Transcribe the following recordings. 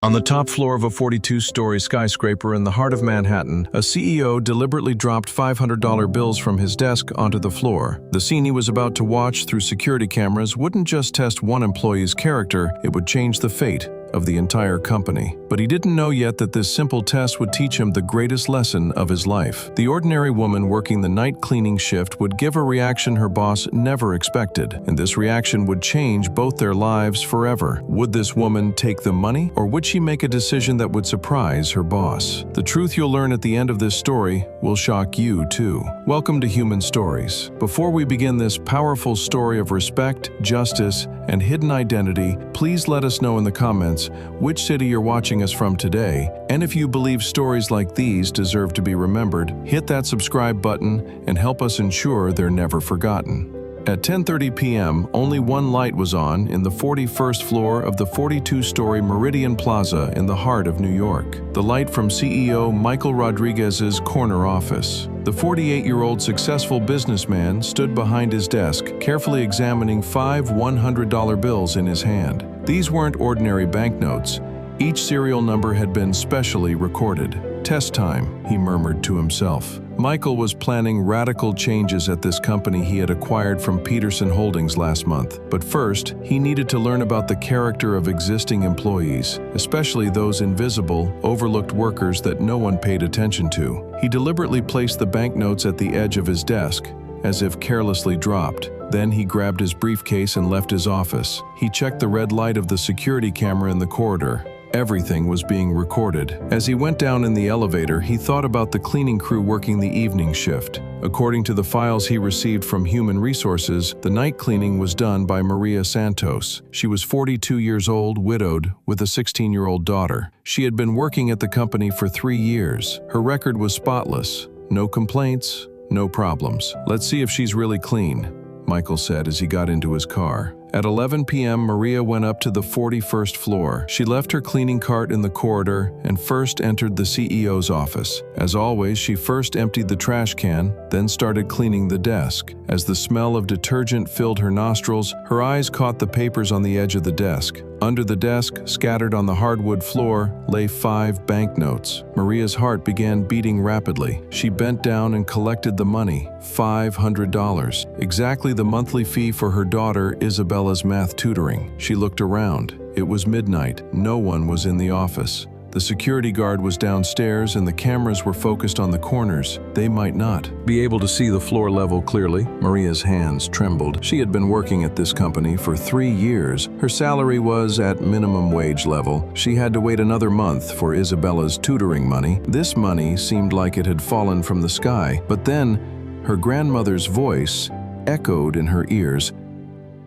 On the top floor of a 42-story skyscraper in the heart of Manhattan, a CEO deliberately dropped $500 bills from his desk onto the floor. The scene he was about to watch through security cameras wouldn't just test one employee's character, it would change the fate of the entire company. But he didn't know yet that this simple test would teach him the greatest lesson of his life. The ordinary woman working the night cleaning shift would give a reaction her boss never expected, and this reaction would change both their lives forever. Would this woman take the money, or would she make a decision that would surprise her boss? The truth you'll learn at the end of this story will shock you too. Welcome to Human Stories. Before we begin this powerful story of respect, justice, and hidden identity, please let us know in the comments which city you're watching us from today, and if you believe stories like these deserve to be remembered, hit that subscribe button and help us ensure they're never forgotten. At 10:30 p.m., only one light was on in the 41st floor of the 42-story Meridian Plaza in the heart of New York. The light from CEO Michael Rodriguez's corner office. The 48-year-old successful businessman stood behind his desk, carefully examining 5 $100 bills in his hand. These weren't ordinary banknotes. Each serial number had been specially recorded. "Test time," he murmured to himself. Michael was planning radical changes at this company he had acquired from Peterson Holdings last month. But first, he needed to learn about the character of existing employees, especially those invisible, overlooked workers that no one paid attention to. He deliberately placed the banknotes at the edge of his desk, as if carelessly dropped. Then he grabbed his briefcase and left his office. He checked the red light of the security camera in the corridor. Everything was being recorded. As he went down in the elevator, he thought about the cleaning crew working the evening shift. According to the files he received from Human Resources, the night cleaning was done by Maria Santos. She was 42 years old, widowed, with a 16-year-old daughter. She had been working at the company for 3 years. Her record was spotless. No complaints, no problems. "Let's see if she's really clean," Michael said as he got into his car. At 11 p.m., Maria went up to the 41st floor. She left her cleaning cart in the corridor and first entered the CEO's office. As always, she first emptied the trash can, then started cleaning the desk. As the smell of detergent filled her nostrils, her eyes caught the papers on the edge of the desk. Under the desk, scattered on the hardwood floor, lay 5 banknotes. Maria's heart began beating rapidly. She bent down and collected the money, $500, exactly the monthly fee for her daughter Isabella's math tutoring. She looked around. It was midnight. No one was in the office. The security guard was downstairs and the cameras were focused on the corners. They might not be able to see the floor level clearly. Maria's hands trembled. She had been working at this company for 3 years. Her salary was at minimum wage level. She had to wait another month for Isabella's tutoring money. This money seemed like it had fallen from the sky. But then, her grandmother's voice echoed in her ears.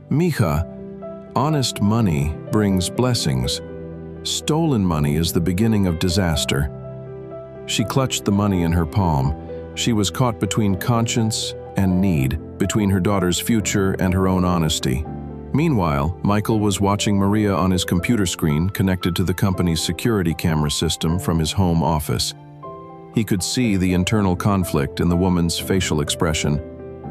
"Mija, honest money brings blessings. Stolen money is the beginning of disaster." She clutched the money in her palm. She was caught between conscience and need, between her daughter's future and her own honesty. Meanwhile, Michael was watching Maria on his computer screen connected to the company's security camera system from his home office. He could see the internal conflict in the woman's facial expression.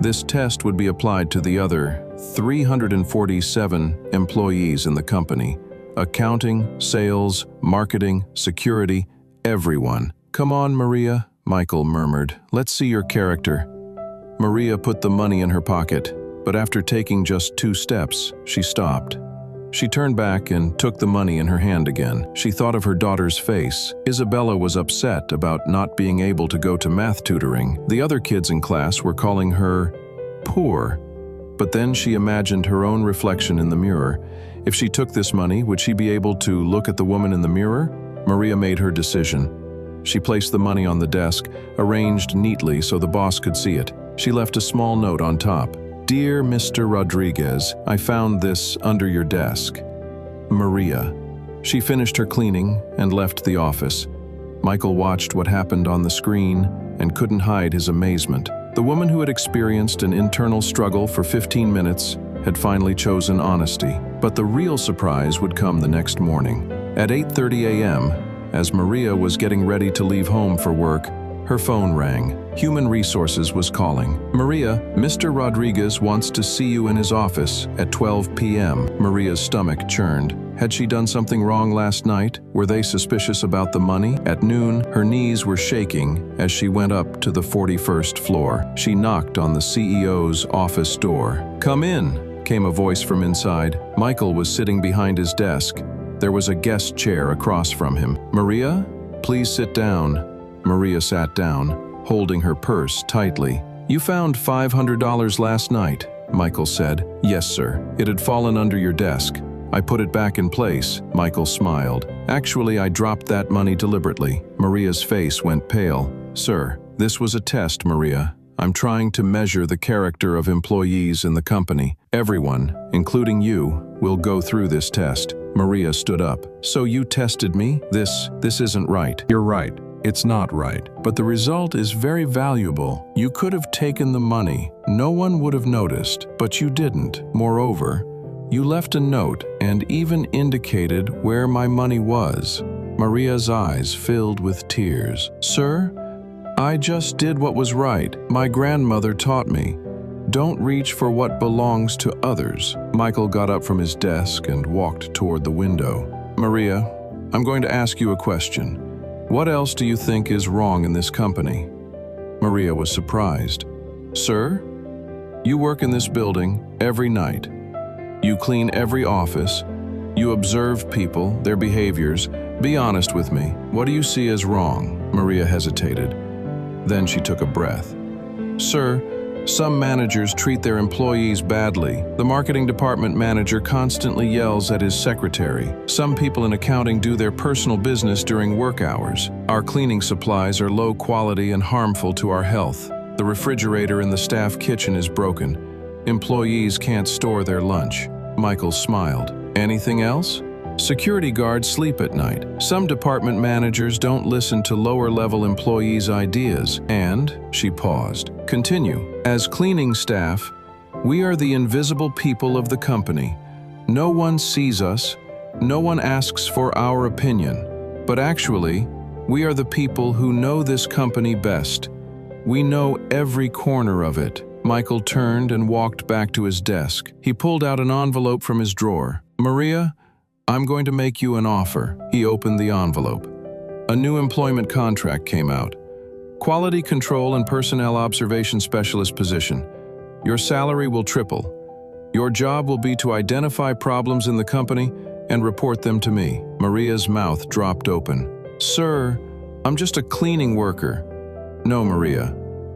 This test would be applied to the other 347 employees in the company. Accounting, sales, marketing, security, everyone. "Come on, Maria," Michael murmured. "Let's see your character." Maria put the money in her pocket, but after taking just 2 steps, she stopped. She turned back and took the money in her hand again. She thought of her daughter's face. Isabella was upset about not being able to go to math tutoring. The other kids in class were calling her poor. But then she imagined her own reflection in the mirror. If she took this money, would she be able to look at the woman in the mirror? Maria made her decision. She placed the money on the desk, arranged neatly so the boss could see it. She left a small note on top. "Dear Mr. Rodriguez, I found this under your desk. Maria." She finished her cleaning and left the office. Michael watched what happened on the screen and couldn't hide his amazement. The woman who had experienced an internal struggle for 15 minutes had finally chosen honesty. But the real surprise would come the next morning. At 8:30 a.m., as Maria was getting ready to leave home for work, Her phone rang. Human Resources was calling. Maria, Mr. Rodriguez wants to see you in his office at 12 p.m. Maria's stomach churned. Had she done something wrong last night? Were they suspicious about the money? At noon, her knees were shaking as she went up to the 41st floor. She knocked on the CEO's office door. "Come in," came a voice from inside. Michael was sitting behind his desk. There was a guest chair across from him. "Maria, please sit down." Maria sat down, holding her purse tightly. "You found $500 last night," Michael said. "Yes, sir. It had fallen under your desk. I put it back in place," Michael smiled. "Actually, I dropped that money deliberately." Maria's face went pale. "Sir, this was a test, Maria. I'm trying to measure the character of employees in the company. Everyone, including you, will go through this test." Maria stood up. "So you tested me? This isn't right." "You're right. It's not right. But the result is very valuable. You could have taken the money. No one would have noticed, but you didn't. Moreover, you left a note and even indicated where my money was." Maria's eyes filled with tears. "Sir, I just did what was right. My grandmother taught me. Don't reach for what belongs to others." Michael got up from his desk and walked toward the window. "Maria, I'm going to ask you a question. What else do you think is wrong in this company?" Maria was surprised. "Sir, you work in this building every night. You clean every office. You observe people, their behaviors. Be honest with me. What do you see as wrong?" Maria hesitated. Then she took a breath. "Sir, some managers treat their employees badly. The marketing department manager constantly yells at his secretary. Some people in accounting do their personal business during work hours. Our cleaning supplies are low quality and harmful to our health. The refrigerator in the staff kitchen is broken. Employees can't store their lunch." Michael smiled. "Anything else?" "Security guards sleep at night. Some department managers don't listen to lower-level employees' ideas. And," she paused, "continue. As cleaning staff, we are the invisible people of the company. No one sees us. No one asks for our opinion. But actually, we are the people who know this company best. We know every corner of it." Michael turned and walked back to his desk. He pulled out an envelope from his drawer. "Maria, I'm going to make you an offer." He opened the envelope. A new employment contract came out. "Quality control and personnel observation specialist position. Your salary will triple. Your job will be to identify problems in the company and report them to me." Maria's mouth dropped open. "Sir, I'm just a cleaning worker." "No, Maria.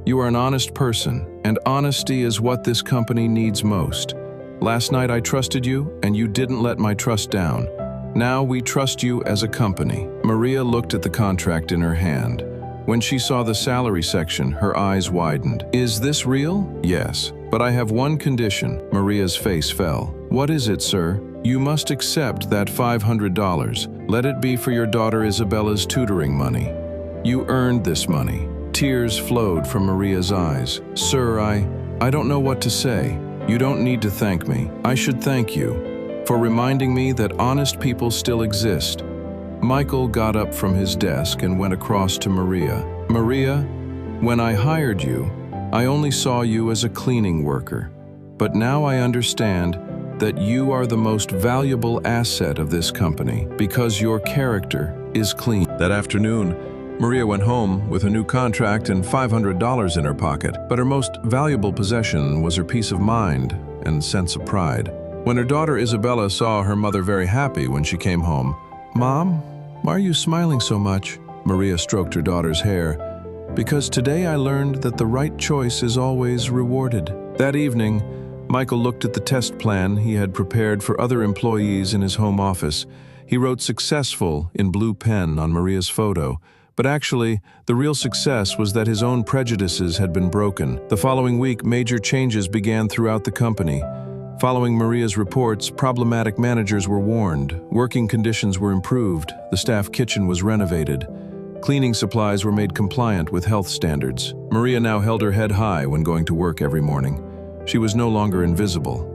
You are an honest person, and honesty is what this company needs most. Last night I trusted you, and you didn't let my trust down. Now we trust you as a company." Maria looked at the contract in her hand. When she saw the salary section, her eyes widened. "Is this real?" "Yes, but I have one condition." Maria's face fell. "What is it, sir?" "You must accept that $500. Let it be for your daughter Isabella's tutoring money. You earned this money." Tears flowed from Maria's eyes. "Sir, I don't know what to say. You don't need to thank me. I should thank you for reminding me that honest people still exist." Michael got up from his desk and went across to Maria. "Maria, when I hired you, I only saw you as a cleaning worker. But now I understand that you are the most valuable asset of this company because your character is clean." That afternoon, Maria went home with a new contract and $500 in her pocket, but her most valuable possession was her peace of mind and sense of pride. When her daughter Isabella saw her mother very happy when she came home, "Mom, why are you smiling so much?" Maria stroked her daughter's hair. "Because today I learned that the right choice is always rewarded." That evening, Michael looked at the test plan he had prepared for other employees in his home office. He wrote "successful" in blue pen on Maria's photo. But actually, the real success was that his own prejudices had been broken. The following week, major changes began throughout the company. Following Maria's reports, problematic managers were warned, working conditions were improved, the staff kitchen was renovated. Cleaning supplies were made compliant with health standards. Maria now held her head high when going to work every morning. She was no longer invisible.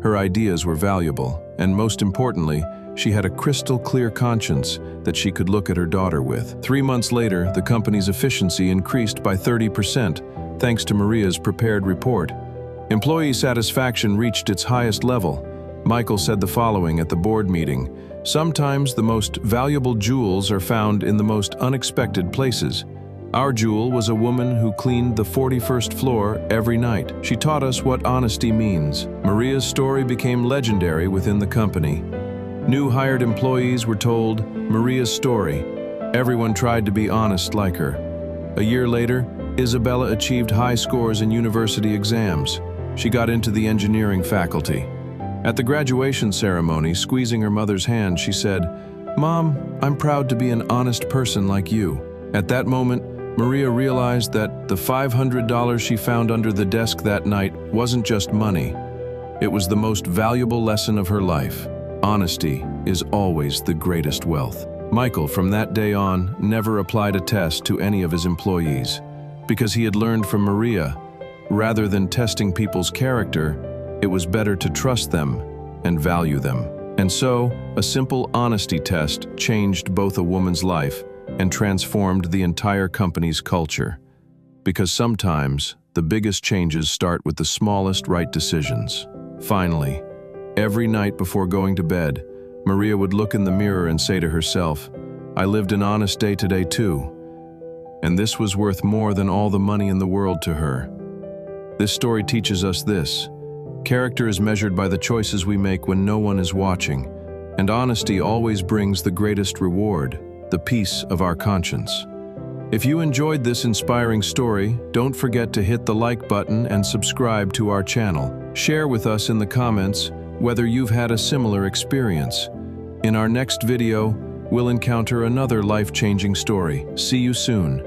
Her ideas were valuable, and most importantly, she had a crystal-clear conscience that she could look at her daughter with. 3 months later, the company's efficiency increased by 30%, thanks to Maria's prepared report. Employee satisfaction reached its highest level. Michael said the following at the board meeting: "Sometimes the most valuable jewels are found in the most unexpected places. Our jewel was a woman who cleaned the 41st floor every night. She taught us what honesty means." Maria's story became legendary within the company. New hired employees were told Maria's story. Everyone tried to be honest like her. A year later, Isabella achieved high scores in university exams. She got into the engineering faculty. At the graduation ceremony, squeezing her mother's hand, she said, "Mom, I'm proud to be an honest person like you." At that moment, Maria realized that the $500 she found under the desk that night wasn't just money. It was the most valuable lesson of her life. Honesty is always the greatest wealth. Michael, from that day on, never applied a test to any of his employees, because he had learned from Maria, rather than testing people's character, it was better to trust them and value them. And so, a simple honesty test changed both a woman's life and transformed the entire company's culture. Because sometimes, the biggest changes start with the smallest right decisions. Finally, every night before going to bed, Maria would look in the mirror and say to herself, "I lived an honest day today too." And this was worth more than all the money in the world to her. This story teaches us this: character is measured by the choices we make when no one is watching, and honesty always brings the greatest reward, the peace of our conscience. If you enjoyed this inspiring story, don't forget to hit the like button and subscribe to our channel. Share with us in the comments whether you've had a similar experience. In our next video, we'll encounter another life-changing story. See you soon.